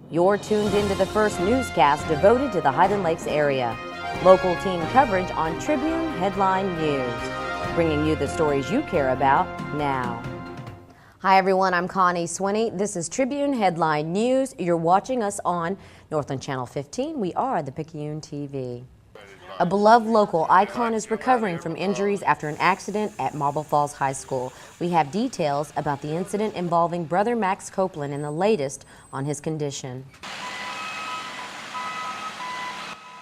You're tuned into the first newscast devoted to the Highland Lakes area. Local team coverage on Tribune Headline News, bringing you the stories you care about now. Hi everyone, I'm Connie Swinney. This is Tribune Headline News. You're watching us on Northland Channel 15. We are the Picayune TV. A beloved local icon is recovering from injuries after an accident at Marble Falls High School. We have details about the incident involving Brother Max Copeland and the latest on his condition.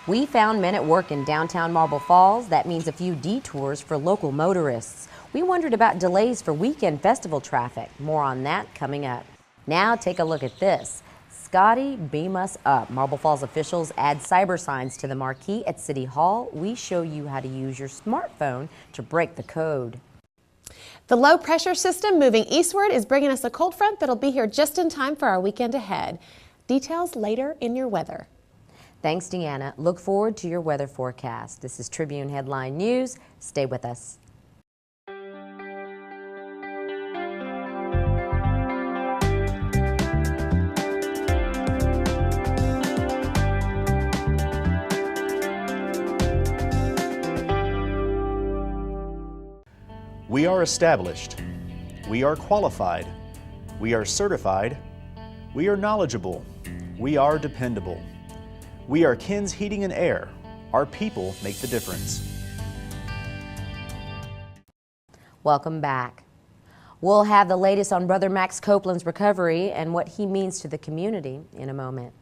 We found men at work in downtown Marble Falls. That means a few detours for local motorists. We wondered about delays for weekend festival traffic. More on that coming up. Now take a look at this. Scotty, beam us up. Marble Falls officials add cyber signs to the marquee at City Hall. We show you how to use your smartphone to break the code. The low pressure system moving eastward is bringing us a cold front that'll be here just in time for our weekend ahead. Details later in your weather. Thanks, Deanna. Look forward to your weather forecast. This is Tribune Headline News. Stay with us. We are established, we are qualified, we are certified, we are knowledgeable, we are dependable. We are Ken's Heating and Air. Our people make the difference. Welcome back. We'll have the latest on Brother Max Copeland's recovery and what he means to the community in a moment.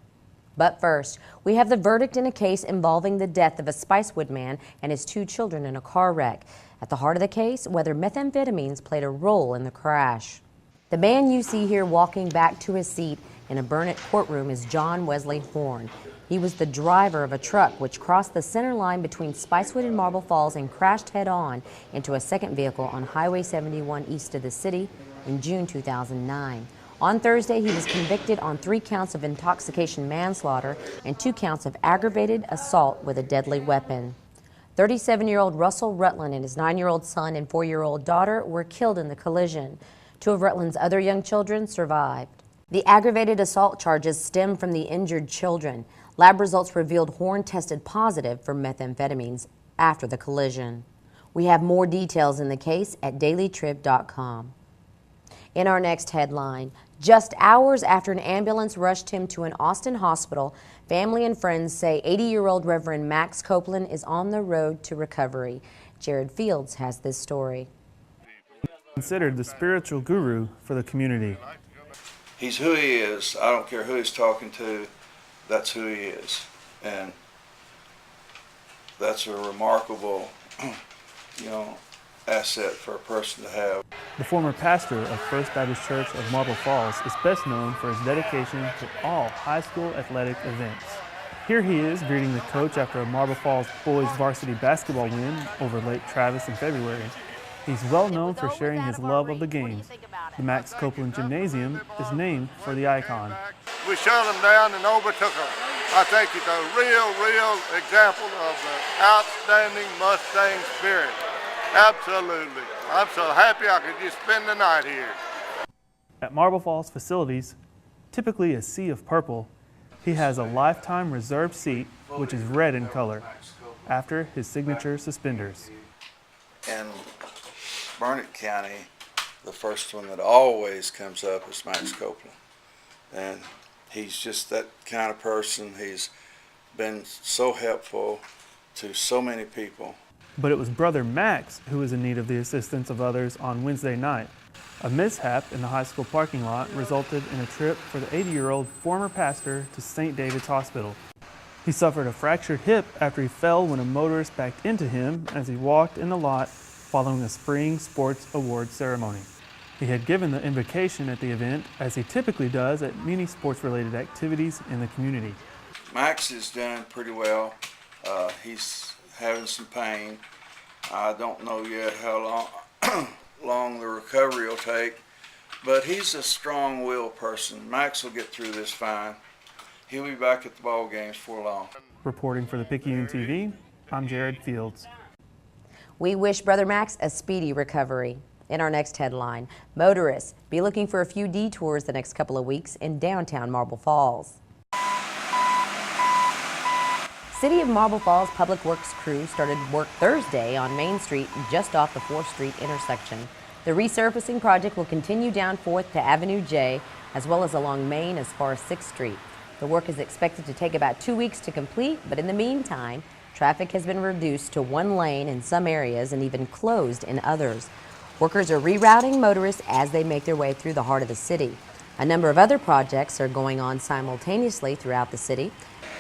But first, we have the verdict in a case involving the death of a Spicewood man and his 2 children in a car wreck. At the heart of the case, whether methamphetamines played a role in the crash. The man you see here walking back to his seat in a Burnett courtroom is John Wesley Horn. He was the driver of a truck which crossed the center line between Spicewood and Marble Falls and crashed head-on into a second vehicle on Highway 71 east of the city in June 2009. On Thursday, he was convicted on 3 counts of intoxication manslaughter and 2 counts of aggravated assault with a deadly weapon. 37-year-old Russell Rutland and his 9-year-old son and 4-year-old daughter were killed in the collision. 2 of Rutland's other young children survived. The aggravated assault charges stem from the injured children. Lab results revealed Horn tested positive for methamphetamines after the collision. We have more details in the case at dailytrib.com. In our next headline, just hours after an ambulance rushed him to an Austin hospital, family and friends say 80-year-old Reverend Max Copeland is on the road to recovery. Jared Fields has this story. Considered the spiritual guru for the community. He's who he is. I don't care who he's talking to, that's who he is. And that's a remarkable, asset for a person to have. The former pastor of First Baptist Church of Marble Falls is best known for his dedication to all high school athletic events. Here he is greeting the coach after a Marble Falls boys varsity basketball win over Lake Travis in February. He's well known for sharing his love of the games. The Max Copeland Gymnasium is named for the icon. We shut them down and overtook them. I think it's a real example of the outstanding Mustang spirit. Absolutely. I'm so happy I could just spend the night here. At Marble Falls facilities, typically a sea of purple, he has a lifetime reserved seat, which is red in color, after his signature suspenders. In Burnett County, the first one that always comes up is Max Copeland. And he's just that kind of person. He's been so helpful to so many people. But it was Brother Max who was in need of the assistance of others on Wednesday night. A mishap in the high school parking lot resulted in a trip for the 80-year-old former pastor to St. David's Hospital. He suffered a fractured hip after he fell when a motorist backed into him as he walked in the lot following a spring sports award ceremony. He had given the invocation at the event, as he typically does at many sports-related activities in the community. Max is doing pretty well. He's having some pain. I don't know yet how long the recovery will take, but he's a strong-willed person. Max will get through this fine. He'll be back at the ball games before long. Reporting for the Picayune TV, I'm Jared Fields. We wish Brother Max a speedy recovery. In our next headline, motorists be looking for a few detours the next couple of weeks in downtown Marble Falls. City of Marble Falls Public Works crew started work Thursday on Main Street just off the 4th Street intersection. The resurfacing project will continue down 4th to Avenue J, as well as along Main as far as 6th Street. The work is expected to take about 2 weeks to complete, but in the meantime, traffic has been reduced to 1 lane in some areas and even closed in others. Workers are rerouting motorists as they make their way through the heart of the city. A number of other projects are going on simultaneously throughout the city.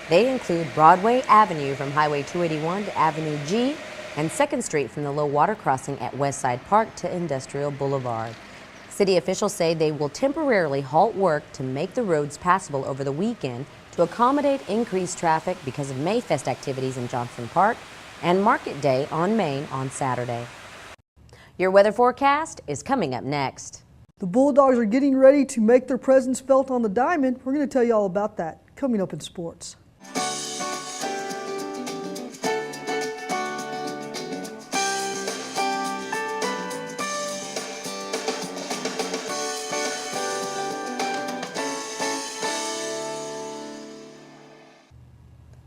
They include Broadway Avenue from Highway 281 to Avenue G and 2nd Street from the low water crossing at Westside Park to Industrial Boulevard. City officials say they will temporarily halt work to make the roads passable over the weekend to accommodate increased traffic because of Mayfest activities in Johnson Park and Market Day on Main on Saturday. Your weather forecast is coming up next. The Bulldogs are getting ready to make their presence felt on the diamond. We're going to tell you all about that coming up in sports.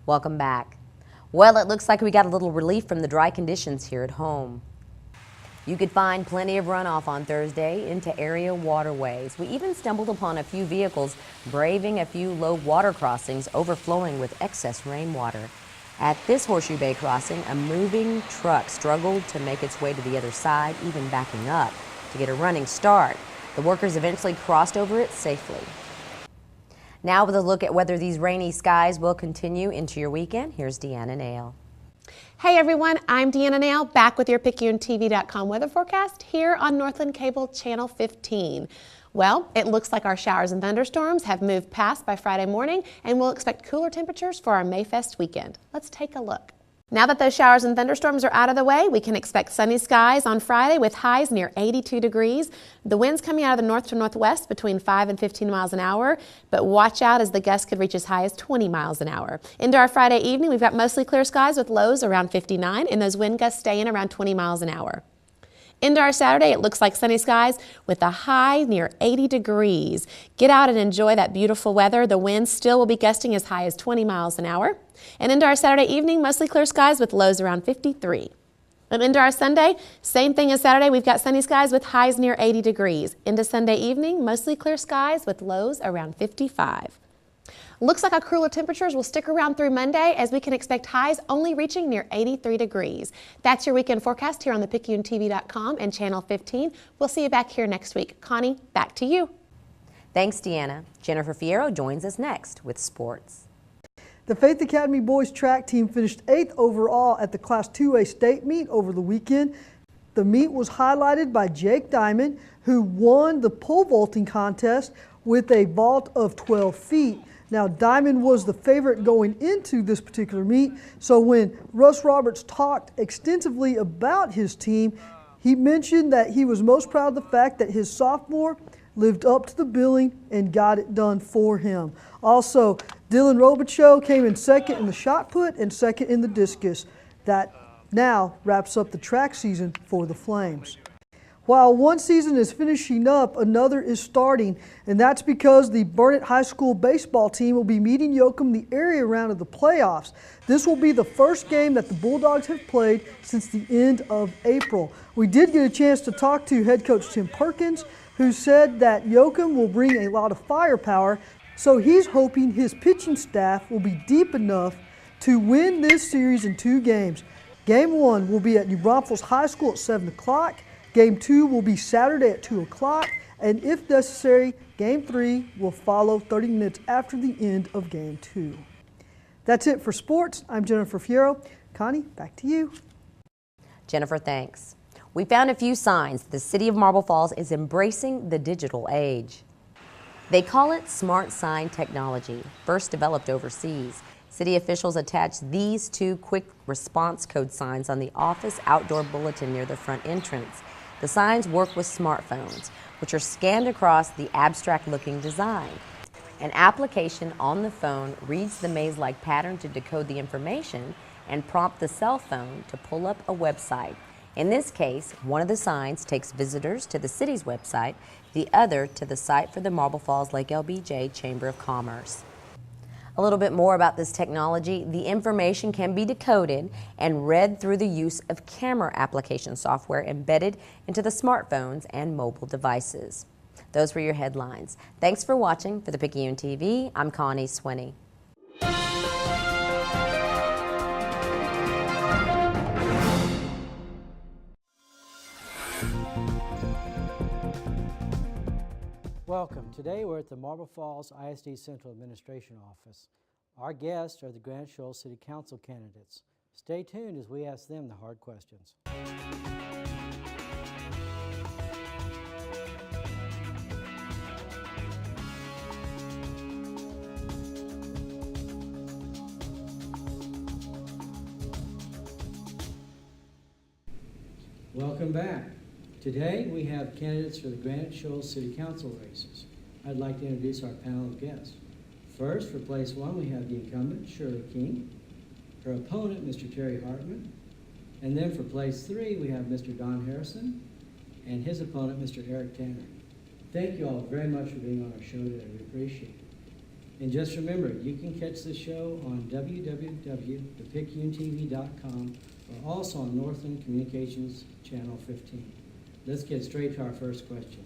Welcome back. Well, it looks like we got a little relief from the dry conditions here at home. You could find plenty of runoff on Thursday into area waterways. We even stumbled upon a few vehicles braving a few low water crossings overflowing with excess rainwater. At this Horseshoe Bay crossing, a moving truck struggled to make its way to the other side, even backing up to get a running start. The workers eventually crossed over it safely. Now with a look at whether these rainy skies will continue into your weekend, here's Deanna Nail. Hey everyone, I'm Deanna Nail, back with your PicayuneTV.com weather forecast here on Northland Cable Channel 15. Well, it looks like our showers and thunderstorms have moved past by Friday morning, and we'll expect cooler temperatures for our Mayfest weekend. Let's take a look. Now that those showers and thunderstorms are out of the way, we can expect sunny skies on Friday with highs near 82 degrees. The winds coming out of the north to northwest between 5 and 15 miles an hour, but watch out as the gusts could reach as high as 20 miles an hour. Into our Friday evening, we've got mostly clear skies with lows around 59, and those wind gusts stay in around 20 miles an hour. Into our Saturday, it looks like sunny skies with a high near 80 degrees. Get out and enjoy that beautiful weather. The winds still will be gusting as high as 20 miles an hour. And into our Saturday evening, mostly clear skies with lows around 53. And into our Sunday, same thing as Saturday, we've got sunny skies with highs near 80 degrees. Into Sunday evening, mostly clear skies with lows around 55. Looks like our cooler temperatures will stick around through Monday as we can expect highs only reaching near 83 degrees. That's your weekend forecast here on the PicayuneTV.com and Channel 15. We'll see you back here next week. Connie, back to you. Thanks, Deanna. Jennifer Fierro joins us next with sports. The Faith Academy boys track team finished 8th overall at the Class 2A state meet over the weekend. The meet was highlighted by Jake Diamond, who won the pole vaulting contest with a vault of 12 feet. Now, Diamond was the favorite going into this particular meet, so when Russ Roberts talked extensively about his team, he mentioned that he was most proud of the fact that his sophomore lived up to the billing and got it done for him. Also, Dylan Robichaud came in second in the shot put and second in the discus. That now wraps up the track season for the Flames. While one season is finishing up, another is starting, and that's because the Burnett High School baseball team will be meeting Yoakum the area round of the playoffs. This will be the first game that the Bulldogs have played since the end of April. We did get a chance to talk to head coach Tim Perkins, who said that Yoakum will bring a lot of firepower, so he's hoping his pitching staff will be deep enough to win this series in 2 games. Game 1 will be at New Braunfels High School at 7 o'clock. Game 2 will be Saturday at 2 o'clock, and if necessary, Game 3 will follow 30 minutes after the end of Game 2. That's it for sports. I'm Jennifer Fierro. Connie, back to you. Jennifer, thanks. We found a few signs that the city of Marble Falls is embracing the digital age. They call it smart sign technology, first developed overseas. City officials attached these 2 quick response code signs on the office outdoor bulletin near the front entrance. The signs work with smartphones, which are scanned across the abstract-looking design. An application on the phone reads the maze-like pattern to decode the information and prompt the cell phone to pull up a website. In this case, one of the signs takes visitors to the city's website, the other to the site for the Marble Falls Lake LBJ Chamber of Commerce. A little bit more about this technology. The information can be decoded and read through the use of camera application software embedded into the smartphones and mobile devices. Those were your headlines. Thanks for watching. For the Picayune TV, I'm Connie Swinney. Welcome. Today we're at the Marble Falls ISD Central Administration Office. Our guests are the Granite Shoals City Council candidates. Stay tuned as we ask them the hard questions. Welcome back. Today we have candidates for the Granite Shoals City Council races. I'd like to introduce our panel of guests. First, for place one, we have the incumbent, Shirley King, her opponent, Mr. Terry Hartman, and then for place three, we have Mr. Don Harrison and his opponent, Mr. Eric Tanner. Thank you all very much for being on our show today. We appreciate it. And just remember, you can catch the show on www.thepicayunetv.com or also on Northland Communications Channel 15. Let's get straight to our first question.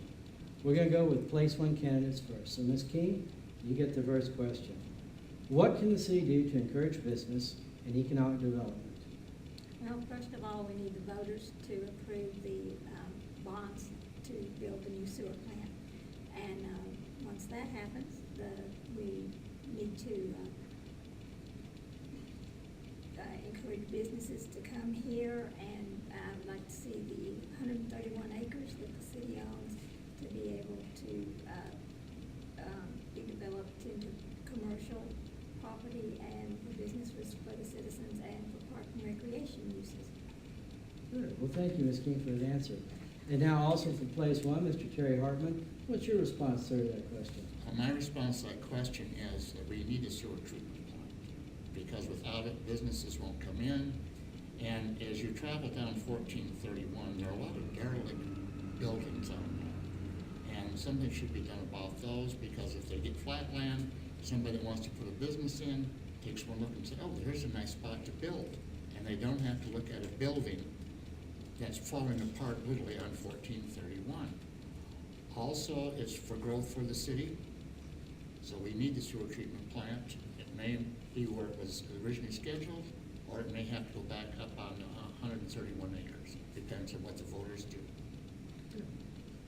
We're going to go with place one candidates first. So Ms. King, you get the first question. What can the city do to encourage business and economic development? Well, first of all, we need the voters to approve the bonds to build the new sewer plant. And once that happens, we need to encourage businesses to come here, and I'd like to see the 131 acres that the city owns to be able to be developed into commercial property and for businesses for the citizens and for park and recreation uses. Good. Well, thank you, Ms. King, for that answer. And now also for place one, Mr. Terry Hartman, what's your response, sir, to that question? My response to that question is that we need a sewer treatment plant, because without it, businesses won't come in. And as you travel down 1431, there are a lot of derelict buildings on there. And something should be done about those, because if they get flat land, somebody that wants to put a business in takes one look and says, oh, here's a nice spot to build. And they don't have to look at a building that's falling apart literally on 1431. Also, it's for growth for the city. So we need the sewer treatment plant. It may be where it was originally scheduled, or it may have to go back up on 131 acres. Depends on what the voters do.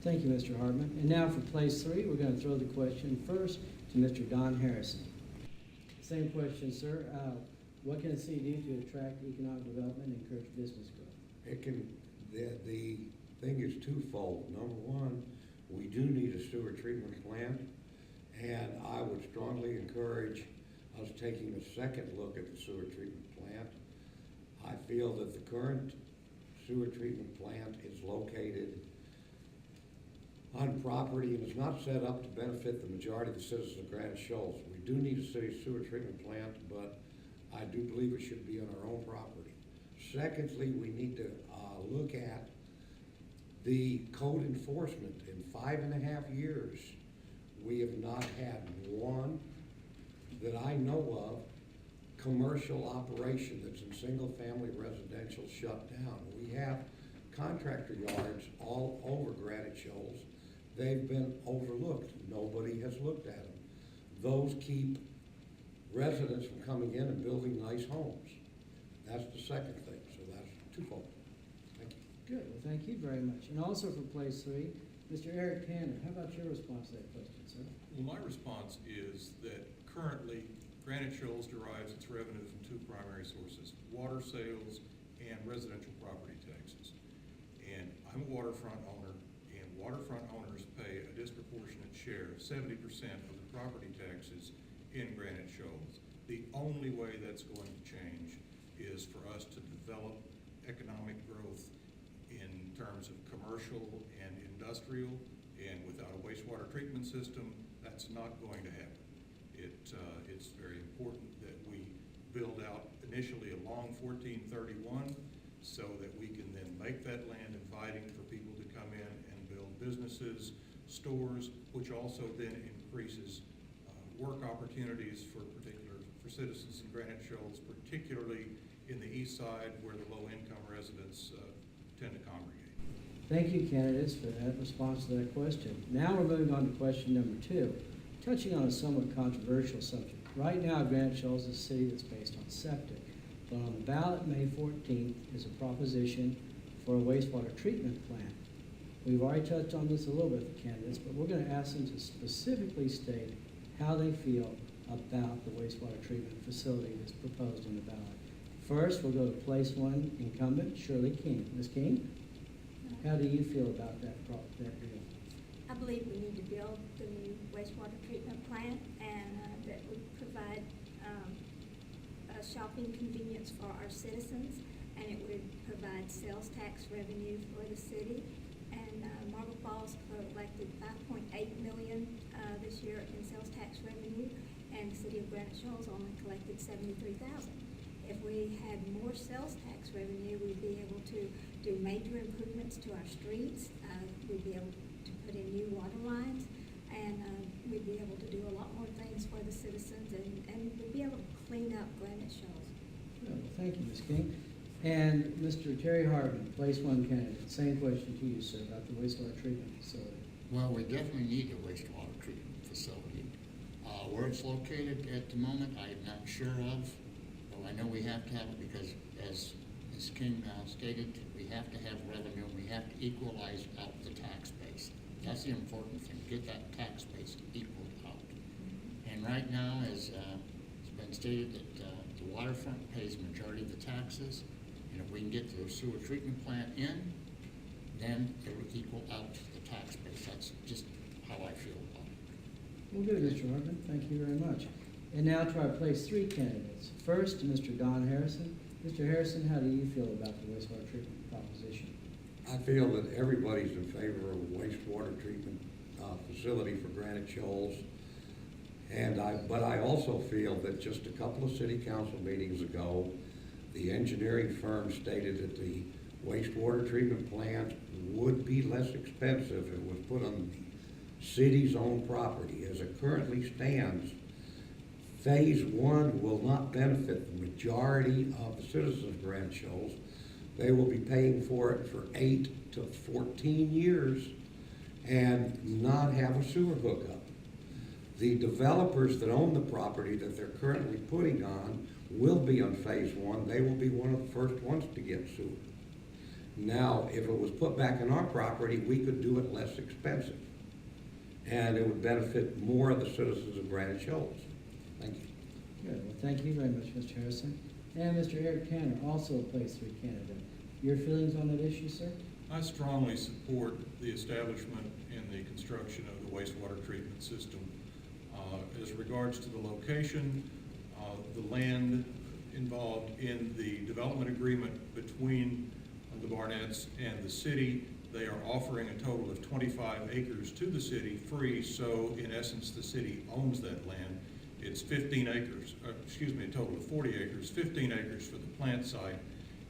Thank you, Mr. Hartman. And now for place three, we're going to throw the question first to Mr. Don Harrison. Same question, sir. What can the city do to attract economic development and encourage business growth? The thing is twofold. Number one, we do need a sewer treatment plant, and I would strongly encourage us taking a second look at the sewer treatment plant. I feel that the current sewer treatment plant is located on property and is not set up to benefit the majority of the citizens of Granite Shoals. We do need a city sewer treatment plant, but I do believe it should be on our own property. Secondly, we need to look at the code enforcement. In 5.5 years, we have not had one that I know of commercial operation that's in single-family residential shut down. We have contractor yards all over Granite Shoals. They've been overlooked. Nobody has looked at them. Those keep residents from coming in and building nice homes. That's the second thing, so that's twofold. Thank you. Good, well, thank you very much. And also for place three, Mr. Eric Tanner, how about your response to that question, sir? Well, my response is that currently Granite Shoals derives its revenue from two primary sources: water sales and residential property taxes. And I'm a waterfront owner, and waterfront owners pay a disproportionate share, 70% of the property taxes in Granite Shoals. The only way that's going to change is for us to develop economic growth in terms of commercial and industrial, and without a wastewater treatment system, that's not going to happen. It's very important that we build out initially along 1431 so that we can then make that land inviting for people to come in and build businesses, stores, which also then increases work opportunities for citizens in Granite Shoals, particularly in the east side where the low-income residents tend to congregate. Thank you, candidates, for that response to that question. Now we're moving on to question number 2, touching on a somewhat controversial subject. Right now, Granite Shoals is a city that's based on septic, but on the ballot May 14th is a proposition for a wastewater treatment plant. We've already touched on this a little bit with the candidates, but we're going to ask them to specifically state how they feel about the wastewater treatment facility that's proposed on the ballot. First, we'll go to place 1 incumbent, Shirley King. Ms. King, how do you feel about that deal? I believe we need to build the new wastewater treatment plant, and that would provide a shopping convenience for our citizens, and it would provide sales tax revenue for the city. And Marble Falls collected $5.8 million this year in sales tax revenue, and the city of Granite Shoals only collected $73,000. If we had more sales tax revenue, we'd be able to do major improvements to our streets. We'd be able to put in new water lines, and we'd be able to do a lot more things for the citizens, and we'd be able to clean up Granite Shoals. Well, thank you, Ms. King. And Mr. Terry Hardman, place 1 candidate. Same question to you, sir, about the wastewater treatment facility. Well, we definitely need a wastewater treatment facility. Where it's located at the moment, I'm not sure of. Well, I know we have to have it because, as Ms. King stated, we have to have revenue, and we have to equalize out the tax base. That's the important thing, get that tax base equaled out. And right now, as it's been stated, that the waterfront pays the majority of the taxes, and if we can get the sewer treatment plant in, then it will equal out the tax base. That's just how I feel about it. Well, good, Mr. Hardman. Thank you very much. And now to our place 3 candidates. First, to Mr. Don Harrison. Mr. Harrison, how do you feel about the wastewater treatment proposition? I feel that everybody's in favor of a wastewater treatment facility for Granite Shoals. But I also feel that just a couple of city council meetings ago, the engineering firm stated that the wastewater treatment plant would be less expensive if it was put on the city's own property. As it currently stands, Phase 1 will not benefit the majority of the citizens of Granite Shoals. They will be paying for it for 8 to 14 years and not have a sewer hookup. The developers that own the property that they're currently putting on will be on Phase 1. They will be one of the first ones to get sewer. Now, if it was put back on our property, we could do it less expensive, and it would benefit more of the citizens of Granite Shoals. Thank you. Good. Well, thank you very much, Mr. Harrison. And Mr. Eric Tanner, also a place 3 candidate. Your feelings on that issue, sir? I strongly support the establishment and the construction of the wastewater treatment system. As regards to the location, the land involved in the development agreement between the Barnetts and the city, they are offering a total of 25 acres to the city free, so in essence the city owns that land. It's 15 acres, a total of 40 acres, 15 acres for the plant site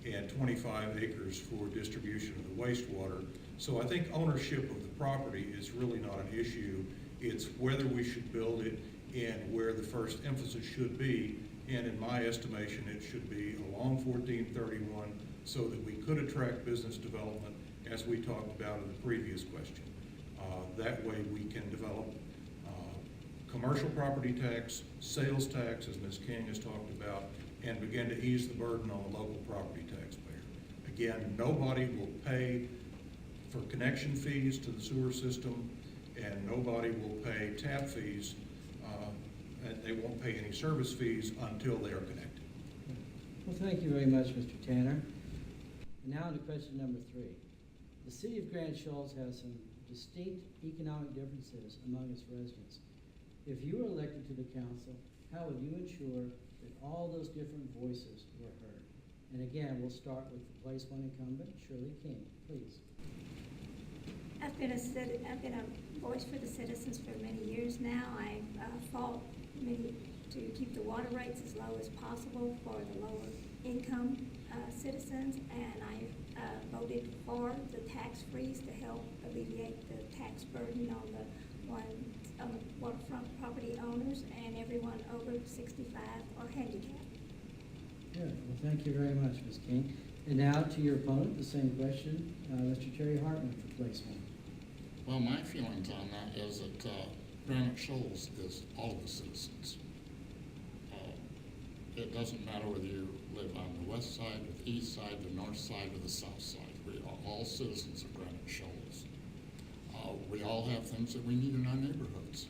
and 25 acres for distribution of the wastewater. So I think ownership of the property is really not an issue. It's whether we should build it and where the first emphasis should be. And in my estimation, it should be along 1431 so that we could attract business development, as we talked about in the previous question. That way we can develop commercial property tax, sales tax, as Ms. King has talked about, and begin to ease the burden on the local property taxpayer. Again, nobody will pay for connection fees to the sewer system, and nobody will pay tap fees, and they won't pay any service fees until they are connected. Well, thank you very much, Mr. Tanner. And now to question number 3. The city of Granite Shoals has some distinct economic differences among its residents. If you were elected to the council, how would you ensure that all those different voices were heard? And again, we'll start with the place 1 incumbent, Shirley King, please. I've been a voice for the citizens for many years now. I fought to keep the water rates as low as possible for the lower income citizens, and I voted for the tax freeze to help alleviate the tax burden on the waterfront property owners and everyone over 65 or handicapped. Good. Well, thank you very much, Ms. King. And now to your opponent, the same question, Mr. Terry Hartman for place one. Well, my feelings on that is that Granite Shoals is all the citizens. It doesn't matter whether you live on the west side, or the east side, the north side, or the south side. We are all citizens of Granite Shoals. We all have things that we need in our neighborhoods.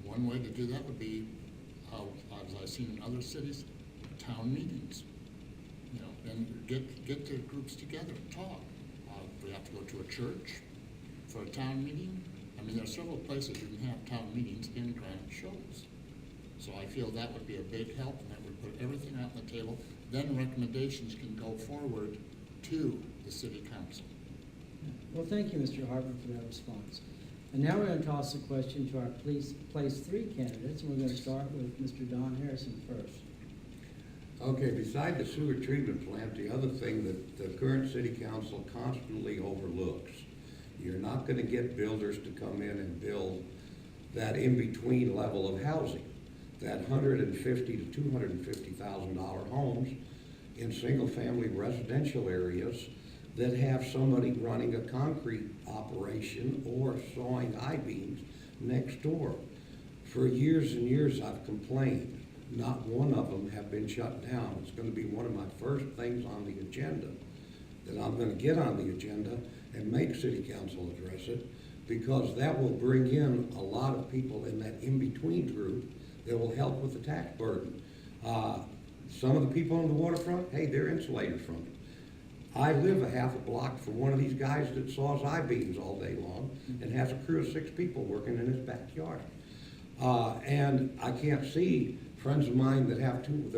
One way to do that would be, as I've seen in other cities, town meetings. You know, and get the groups together and talk. We have to go to a church for a town meeting. I mean, there are several places you can have town meetings in Granite Shoals. So I feel that would be a big help, and that would put everything out on the table. Then recommendations can go forward to the city council. Well, thank you, Mr. Hartman, for that response. And now we're going to toss the question to our place three candidates, and we're going to start with Mr. Don Harrison first. Okay, beside the sewer treatment plant, the other thing that the current city council constantly overlooks, you're not going to get builders to come in and build that in-between level of housing, that $150,000 to $250,000 homes in single-family residential areas that have somebody running a concrete operation or sawing I-beams next door. For years and years, I've complained. Not one of them have been shut down. It's going to be one of my first things on the agenda, that I'm going to get on the agenda and make city council address it, because that will bring in a lot of people in that in-between group that will help with the tax burden. Some of the people on the waterfront, hey, they're insulated from it. I live a half a block from one of these guys that saws I-beams all day long and has a crew of 6 people working in his backyard. And I can't see friends of mine that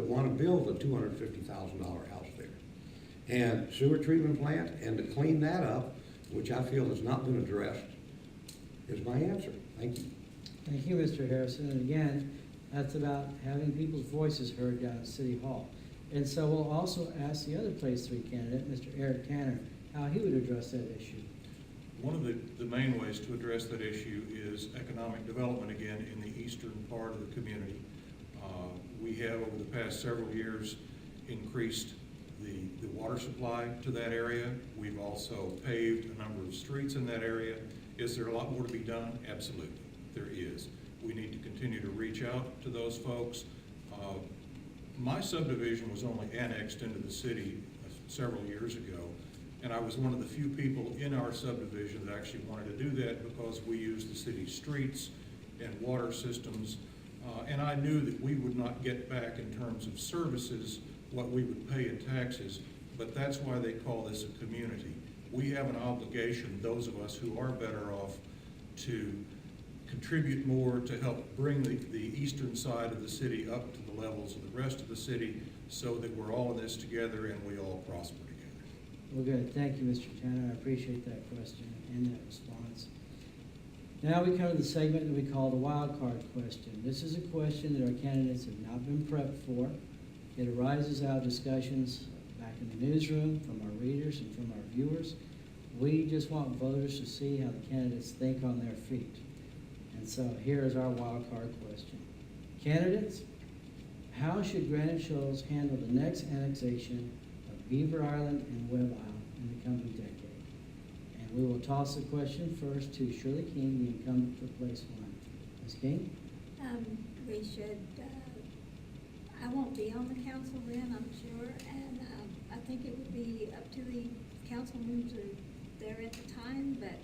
want to build a $250,000 house there. And sewer treatment plant, and to clean that up, which I feel has not been addressed, is my answer. Thank you. Thank you, Mr. Harrison. And again, that's about having people's voices heard down at City Hall. And so we'll also ask the other place three candidate, Mr. Eric Tanner, how he would address that issue. One of the main ways to address that issue is economic development again in the eastern part of the community. We have over the past several years increased the water supply to that area. We've also paved a number of streets in that area. Is there a lot more to be done? Absolutely, there is. We need to continue to reach out to those folks. My subdivision was only annexed into the city several years ago, and I was one of the few people in our subdivision that actually wanted to do that because we use the city's streets and water systems, and I knew that we would not get back in terms of services what we would pay in taxes, but that's why they call this a community. We have an obligation, those of us who are better off, to contribute more to help bring the eastern side of the city up to the levels of the rest of the city so that we're all in this together and we all prosper together. Well, good. Thank you, Mr. Tanner. I appreciate that question and that response. Now we come to the segment that we call the wild card question. This is a question that our candidates have not been prepped for. It arises out of discussions back in the newsroom, from our readers and from our viewers. We just want voters to see how the candidates think on their feet. And so here is our wild card question. Candidates, how should Granite Shoals handle the next annexation of Beaver Island and Webb Island in the coming decade? And we will toss the question first to Shirley King, the incumbent for place one. Ms. King? We should, I won't be on the council then, I'm sure, and I think it would be up to the council members who are there at the time, but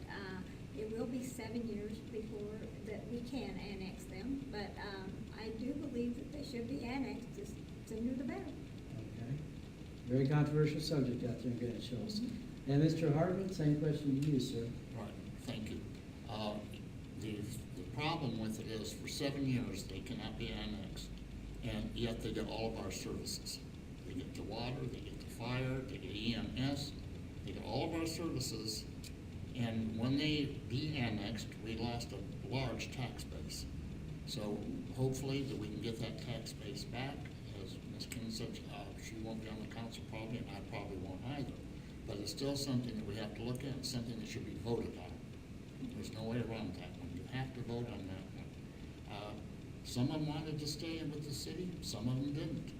it will be 7 years before that we can annex them, but I do believe that they should be annexed, the sooner the better. Okay. Very controversial subject out there in Granite Shoals. Mm-hmm. And Mr. Hartman, same question to you, sir. Right, thank you. The problem with it is for 7 years they cannot be annexed, and yet they get all of our services. They get the water, they get the fire, they get EMS, they get all of our services. And when they de-annexed, we lost a large tax base. So hopefully that we can get that tax base back. As Ms. King said, she won't be on the council probably, and I probably won't either. But it's still something that we have to look at, something that should be voted on. There's no way around that one. You have to vote on that one. Some of them wanted to stay with the city, some of them didn't.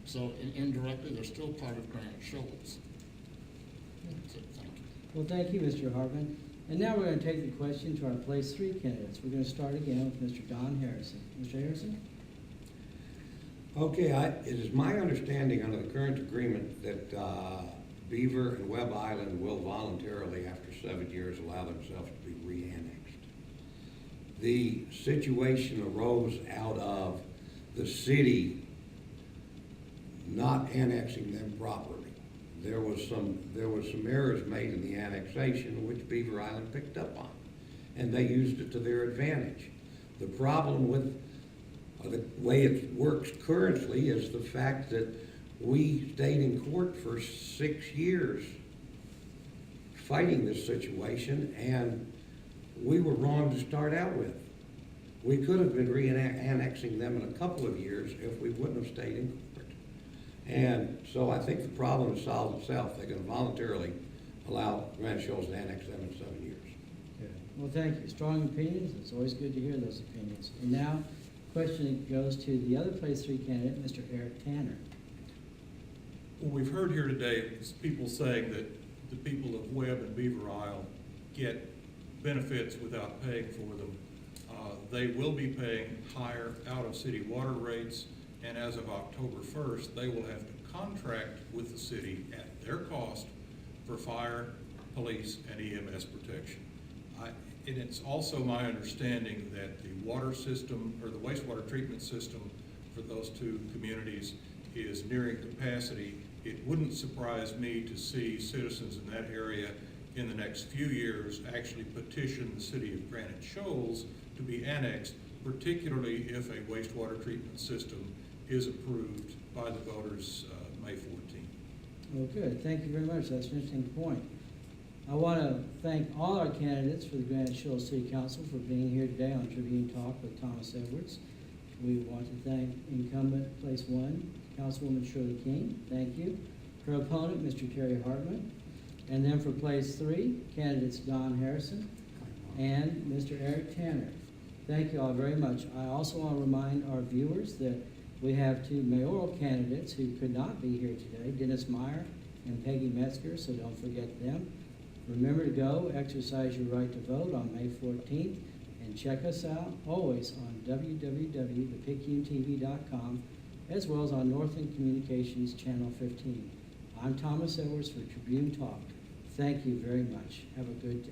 So indirectly, they're still part of Granite Shoals. That's it. Thank you. Well, thank you, Mr. Hartman. And now we're going to take the question to our place 3 candidates. We're going to start again with Mr. Don Harrison. Mr. Harrison? Okay, it is my understanding under the current agreement that Beaver and Webb Island will voluntarily, after 7 years, allow themselves to be re-annexed. The situation arose out of the city not annexing them properly. There was some errors made in the annexation which Beaver Island picked up on, and they used it to their advantage. The problem with the way it works currently is the fact that we stayed in court for 6 years fighting this situation, and we were wrong to start out with. We could have been re-annexing them in a couple of years if we wouldn't have stayed in court. And so I think the problem has solved itself. They're going to voluntarily allow Granite Shoals to annex them in 7 years. Okay. Well, thank you. Strong opinions. It's always good to hear those opinions. And now, question goes to the other place 3 candidate, Mr. Eric Tanner. Well, we've heard here today people saying that the people of Webb and Beaver Isle get benefits without paying for them. They will be paying higher out-of-city water rates, and as of October 1st, they will have to contract with the city at their cost for fire, police, and EMS protection. And it's also my understanding that the water system, or the wastewater treatment system for those 2 communities is nearing capacity. It wouldn't surprise me to see citizens in that area in the next few years actually petition the city of Granite Shoals to be annexed, particularly if a wastewater treatment system is approved by the voters May 14th. Well, good. Thank you very much. That's an interesting point. I want to thank all our candidates for the Granite Shoals City Council for being here today on Tribune Talk with Thomas Edwards. We want to thank incumbent place 1, Councilwoman Shirley King. Thank you. Her opponent, Mr. Terry Hartman. And then for place 3, candidates Don Harrison and Mr. Eric Tanner. Thank you all very much. I also want to remind our viewers that we have 2 mayoral candidates who could not be here today, Dennis Meyer and Peggy Metzger, so don't forget them. Remember to go exercise your right to vote on May 14th, and check us out always on www.thepicayuntv.com, as well as on Northland Communications Channel 15. I'm Thomas Edwards for Tribune Talk. Thank you very much. Have a good day.